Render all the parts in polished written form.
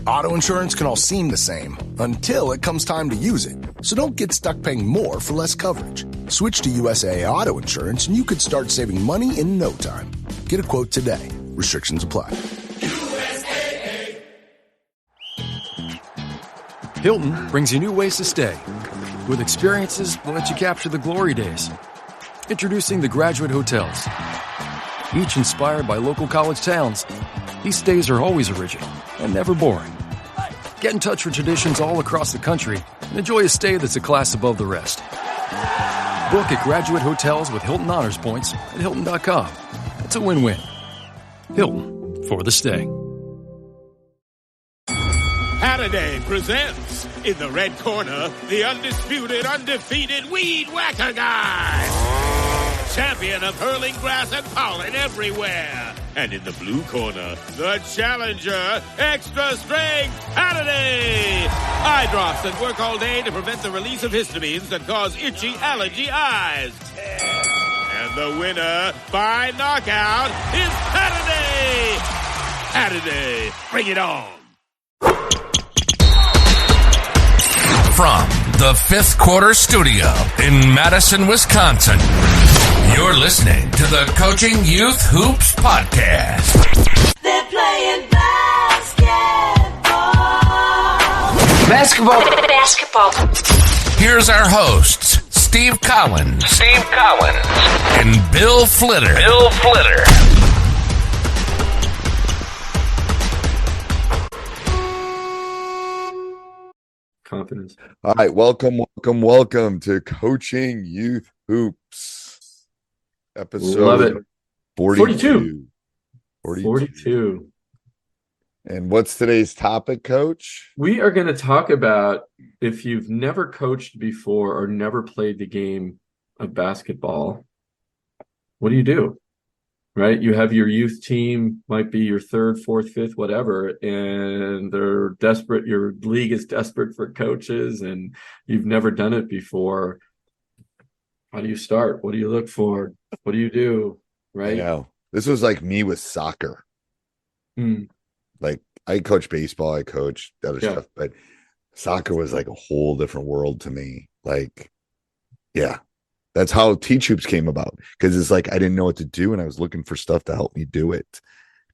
Auto insurance can all seem the same until it comes time to use it. So don't get stuck paying more for less coverage. Switch to USAA Auto Insurance and you could start saving money in no time. Get a quote today. Restrictions apply. USAA. Hilton brings you new ways to stay. With experiences that let you capture the glory days. Introducing the Graduate Hotels. Each inspired by local college towns, these stays are always original and never boring. Get in touch with traditions all across the country and enjoy a stay that's a class above the rest. Book at Graduate Hotels with Hilton Honors Points at Hilton.com. It's a win-win. Hilton, for the stay. Halliday presents, in the red corner, the undisputed, undefeated Weed Whacker Guy. Champion of hurling grass and pollen everywhere. And in the blue corner, the challenger, extra strength Halliday. Eye drops that work all day to prevent the release of histamines that cause itchy allergy eyes. And the winner by knockout is Halliday. Halliday, bring it on. From the Fifth Quarter Studio in Madison, Wisconsin, you're listening to the Coaching Youth Hoops Podcast. They're playing Basketball. Here's our hosts, Steve Collins. And Bill Flitter. Confidence. All right, welcome to Coaching Youth Hoops, episode Love it. 42. 42. And what's today's topic, Coach? We are going to talk about if you've never coached before or never played the game of basketball, what do you do? Right? You have your youth team, might be your third, fourth, fifth, whatever, and they're desperate. Your league is desperate for coaches, and you've never done it before. How do you start? What do you look for? What do you do? Right? Yeah. This was like me with soccer. Like I coach baseball, I coach other stuff, but soccer was like a whole different world to me. Like, yeah. That's how Teach Hoops came about, because it's like I didn't know what to do, and I was looking for stuff to help me do it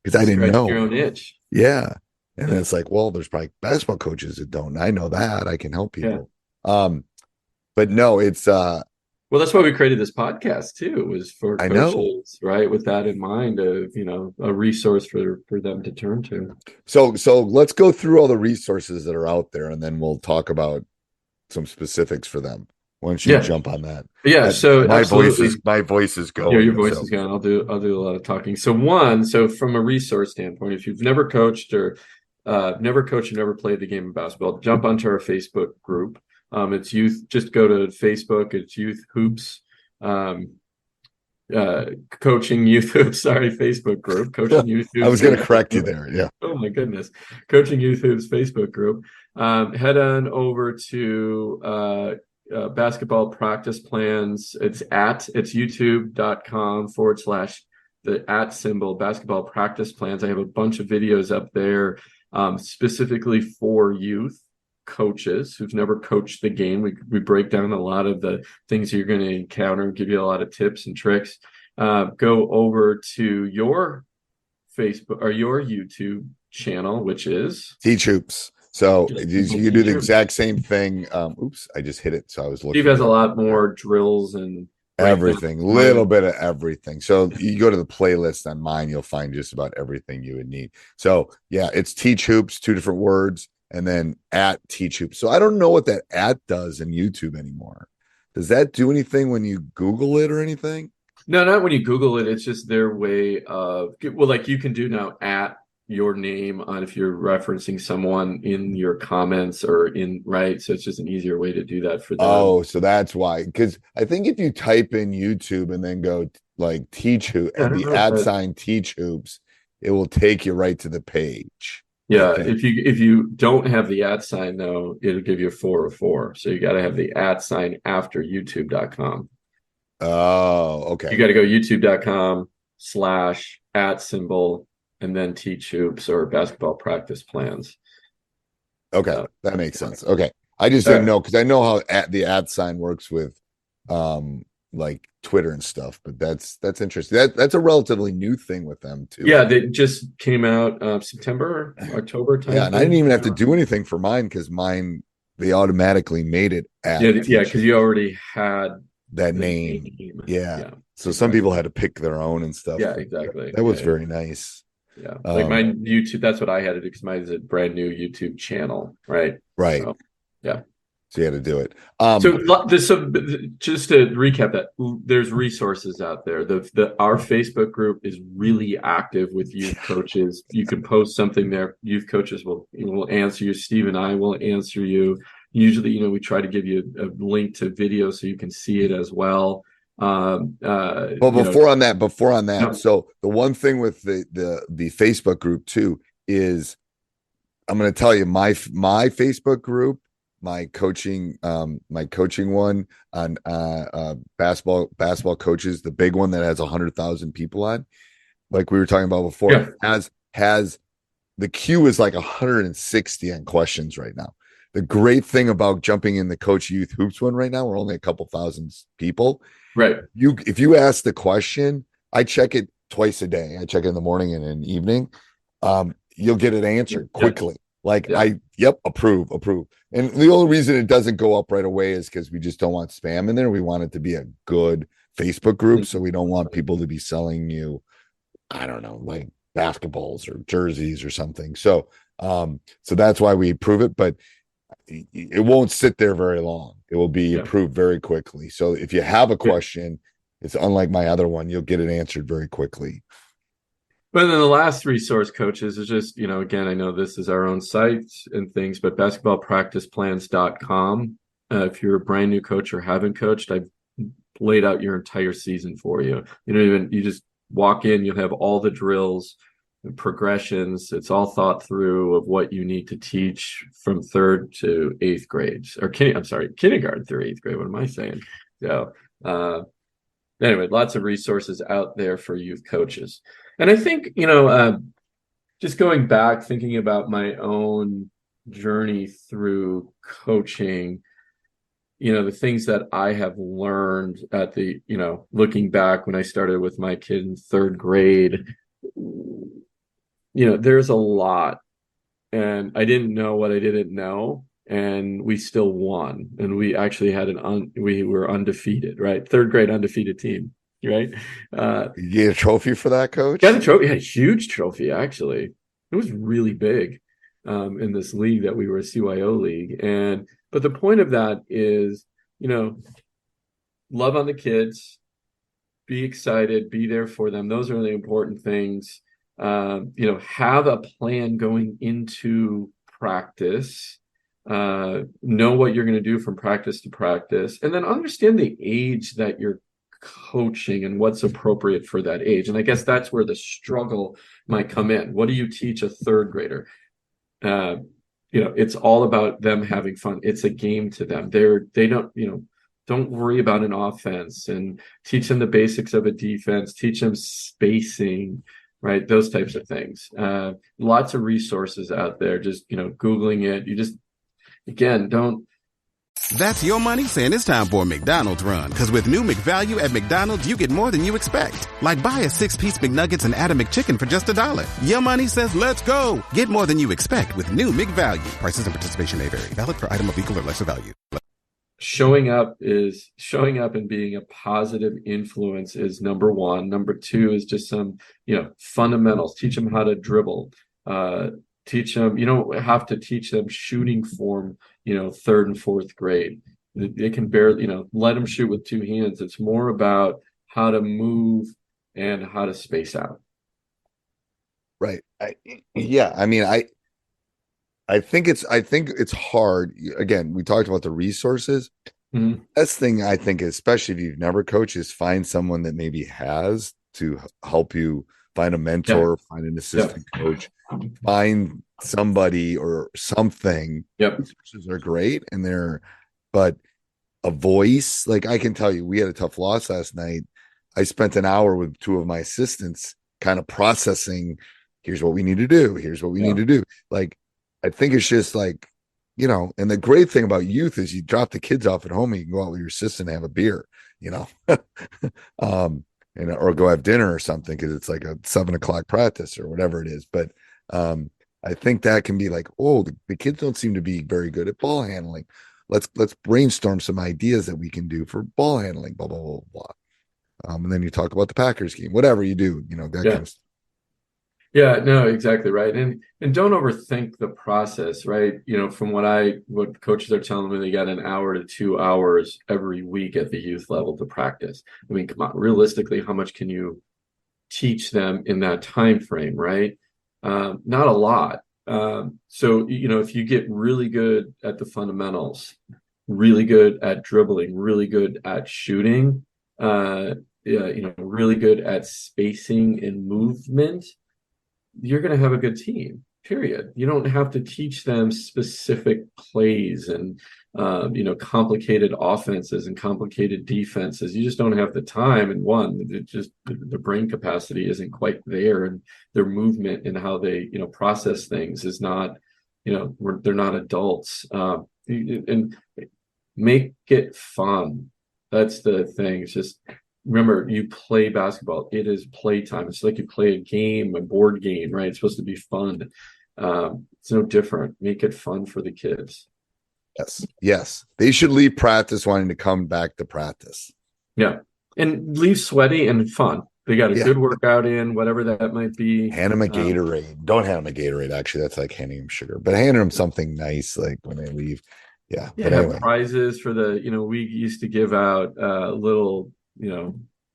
because I didn't know. Your own itch. Yeah, and it's like, well, there's probably basketball coaches that don't. I know that I can help people. But no, it's well, that's why we created this podcast too. Was for coaches, I know, right? With that in mind, of a resource for them to turn to. So let's go through all the resources that are out there, and then we'll talk about some specifics for them. Why don't you jump on that? Yeah. So my voice is going. Yeah, your voice is going. I'll do a lot of talking. So from a resource standpoint, if you've never coached or never played the game of basketball, jump onto our Facebook group. It's youth. Just go to Facebook. It's Youth Hoops. Coaching Youth Hoops. Sorry, Facebook group. Coaching Youth Hoops. I was going to correct you there. Yeah. Oh my goodness. Coaching Youth Hoops Facebook group. Head on over to basketball practice plans. It's youtube.com/the @ basketball practice plans. I have a bunch of videos up there specifically for youth coaches who've never coached the game. We break down a lot of the things you're going to encounter, give you a lot of tips and tricks. Go over to your Facebook or your YouTube channel, which is Teach Hoops. So you do the exact same thing. Oops, I just hit it. So I was looking. Steve has a lot more drills and everything, little bit of everything. So you go to the playlist on mine, you'll find just about everything you would need. So yeah, it's Teach Hoops, 2 different words, and then @Teach Hoops. So I don't know what that @ does in YouTube anymore. Does that do anything when you Google it or anything? No, not when you Google it. It's just their way of, well, like you can do now your name on if you're referencing someone in your comments or in, right? So it's just an easier way to do that for them. Oh, so that's why. Because I think if you type in YouTube and then go like Teach Hoops and the @ Teach Hoops, it will take you right to the page. Yeah, if you don't have the @ though, it'll give you a 404. So you got to have the @ after youtube.com. Oh, okay. You got to go youtube.com / @ and then Teach Hoops or basketball practice plans. Okay, So, that makes sense. Okay, I just didn't know, because I know how the ad sign works with like Twitter and stuff, but that's interesting. That's a relatively new thing with them too. Yeah, they just came out September, October time. Yeah, and I didn't even have to do anything for mine, because mine, they automatically made it ad. Yeah, because you already had that name. Yeah. So exactly. some people had to pick their own and stuff. Yeah, exactly. That was very nice. Yeah, like my YouTube, that's what I had to do, because mine is a brand new YouTube channel, right? Right. So, yeah. So you had to do it. So just to recap that, there's resources out there. Our Facebook group is really active with youth coaches. You can post something there. Youth coaches will answer you. Steve and I will answer you. Usually, we try to give you a link to video so you can see it as well. Well, before on that, no. so the one thing with the Facebook group too is, I'm going to tell you, my Facebook group, my coaching one on basketball coaches, the big one that has 100,000 people on, like we were talking about before, has the queue is like 160 on questions right now. The great thing about jumping in the Coach Youth Hoops one right now, we're only a couple thousand people. Right. If you ask the question, I check it twice a day. I check it in the morning and in the evening. You'll get it answered quickly. Approve. And the only reason it doesn't go up right away is because we just don't want spam in there. We want it to be a good Facebook group. So we don't want people to be selling you, I don't know, like basketballs or jerseys or something. So that's why we approve it, but it won't sit there very long. It will be approved very quickly. So if you have a question, it's unlike my other one, you'll get it answered very quickly. But then the last resource, coaches, is just, again, I know this is our own site and things, but basketballpracticeplans.com. If you're a brand new coach or haven't coached, I've laid out your entire season for you. You just walk in, you'll have all the drills and progressions. It's all thought through of what you need to teach from 3rd to 8th grades, or kindergarten through 8th grade. What am I saying? So anyway, lots of resources out there for youth coaches. And I think, just going back, thinking about my own journey through coaching, the things that I have learned at looking back when I started with my kid in 3rd grade, there's a lot, and I didn't know what I didn't know, and we still won, and we actually had we were undefeated, right? 3rd grade undefeated team, right? You get a trophy for that, coach? Got a trophy, a huge trophy, actually. It was really big in this league that we were, a CYO league, but the point of that is, love on the kids, be excited, be there for them. Those are the important things. Have a plan going into practice, know what you're going to do from practice to practice, and then understand the age that you're coaching and what's appropriate for that age. And I guess that's where the struggle might come in. What do you teach a 3rd grader? It's all about them having fun. It's a game to them. They don't worry about an offense, and teach them the basics of a defense, teach them spacing, right? Those types of things. Lots of resources out there. Just, Googling it. You just, again, don't. That's your money saying it's time for a McDonald's run. Because with new McValue at McDonald's, you get more than you expect. Like buy a 6-piece McNuggets and add a McChicken for just $1. Your money says let's go. Get more than you expect with new McValue. Prices and participation may vary. Valid for item of equal or lesser value. Showing up and being a positive influence is number one. Number two is just some, fundamentals. Teach them how to dribble. Teach them, you don't have to teach them shooting form, 3rd and 4th grade. They can barely, let them shoot with 2 hands. It's more about how to move and how to space out. Right. I think it's hard. Again, we talked about the resources. Mm-hmm. Best thing I think, especially if you've never coached, is find someone that maybe has, to help you find a mentor, find an assistant coach, find somebody or something. Resources are great, but a voice, like I can tell you, we had a tough loss last night. I spent an hour with 2 of my assistants kind of processing, here's what we need to do. Here's what we need to do. Like, I think it's just like and the great thing about youth is you drop the kids off at home and you can go out with your sister and have a beer, or go have dinner or something, because it's like a 7:00 practice or whatever it is. But I think that can be like, the kids don't seem to be very good at ball handling. Let's brainstorm some ideas that we can do for ball handling, blah, blah, blah, blah. And then you talk about the Packers game, whatever you do, that kind of stuff. Yeah, no, exactly right. And don't overthink the process, right? From what coaches are telling me, they got an hour to 2 hours every week at the youth level to practice. I mean, come on, realistically, how much can you teach them in that time frame, right? Not a lot. So, if you get really good at the fundamentals, really good at dribbling, really good at shooting, really good at spacing and movement, you're going to have a good team, period. You don't have to teach them specific plays and, complicated offenses and complicated defenses. You just don't have the time. And the brain capacity isn't quite there, and their movement and how they, process things is not, they're not adults. And make it fun. That's the thing. It's just, remember, you play basketball. It is playtime. It's like you play a board game, right? It's supposed to be fun. It's no different. Make it fun for the kids. Yes. They should leave practice wanting to come back to practice. Yeah. And leave sweaty and fun. They got a good workout in, whatever that might be. Hand them a Gatorade. Don't hand them a Gatorade. Actually, that's like handing them sugar. But hand them something nice, like when they leave. Yeah. But anyway. Prizes for we used to give out little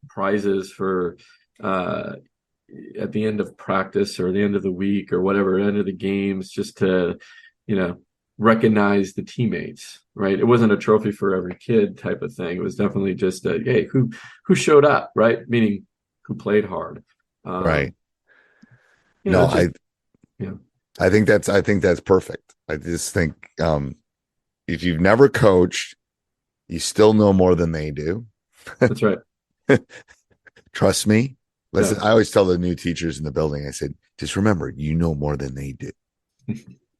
prizes for at the end of practice or the end of the week or whatever, end of the games, just to recognize the teammates, right? It wasn't a trophy for every kid type of thing. It was definitely just hey, who showed up, right? Meaning who played hard, right? I think that's perfect. I just think if you've never coached, you still know more than they do. That's right. Trust me. Listen, I always tell the new teachers in the building, I said, just remember, you know more than they do.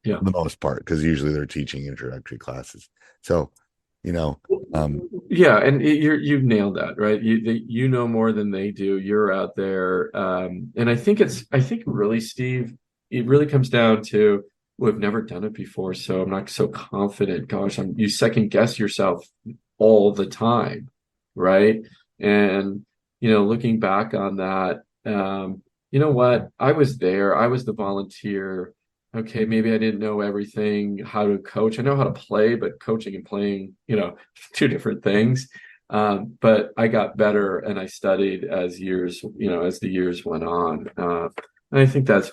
Yeah. For the most part, because usually they're teaching introductory classes. So, and you've nailed that, right? You know more than they do. You're out there. And I think really, Steve, it really comes down to, we've never done it before, so I'm not so confident. Gosh, you second guess yourself all the time, right? And looking back on that, you know what? I was there. I was the volunteer. Okay, maybe I didn't know everything, how to coach. I know how to play, but coaching and playing, two different things. But I got better, and I studied as the years went on. And I think that's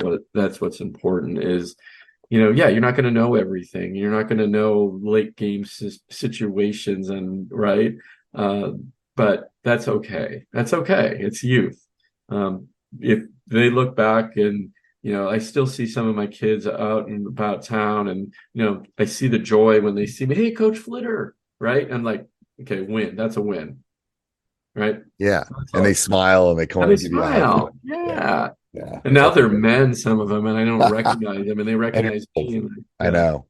what's important is, you're not going to know everything. You're not going to know late game situations, and right. But that's okay. That's okay. It's youth. If they look back and, I still see some of my kids out and about town, and, I see the joy when they see me, hey, Coach Flitter, right? I'm like, okay, win. That's a win. Right. Yeah. And they smile and they come and give you a hug. Yeah. And now they're men, some of them, and I don't recognize them, and they recognize me. I know.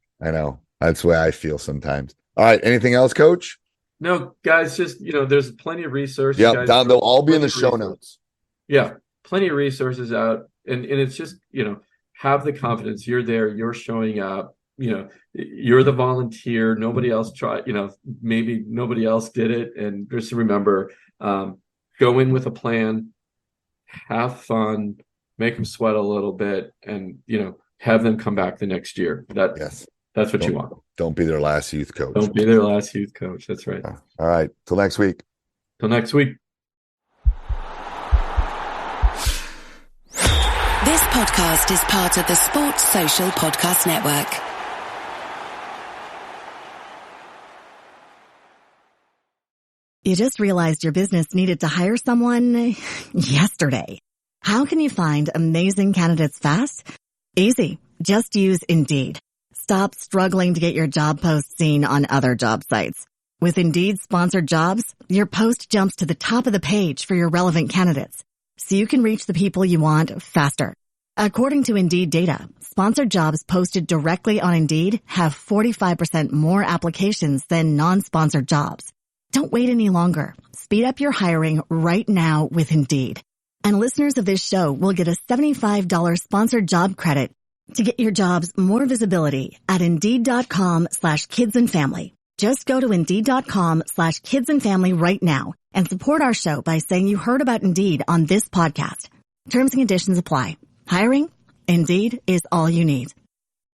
That's the way I feel sometimes. All right. Anything else, Coach? No, guys, just, there's plenty of resources. Yeah, they'll all be in the show notes. Yeah, plenty of resources out. And it's just, have the confidence. You're there, you're showing up, you're the volunteer. Nobody else tried, maybe nobody else did it. And just remember, go in with a plan, have fun, make them sweat a little bit, and, have them come back the next year. That's what you want. Don't be their last youth coach. Don't be their last youth coach. That's right. All right. Till next week. This podcast is part of the Sports Social Podcast Network. You just realized your business needed to hire someone yesterday. How can you find amazing candidates fast? Easy. Just use Indeed. Stop struggling to get your job post seen on other job sites. With Indeed sponsored jobs, your post jumps to the top of the page for your relevant candidates, so you can reach the people you want faster. According to Indeed data, sponsored jobs posted directly on Indeed have 45% more applications than non-sponsored jobs. Don't wait any longer. Speed up your hiring right now with Indeed. And listeners of this show will get a $75 sponsored job credit to get your jobs more visibility at Indeed.com/kidsandfamily. Just go to Indeed.com/kidsandfamily right now and support our show by saying you heard about Indeed on this podcast. Terms and conditions apply. Hiring? Indeed is all you need.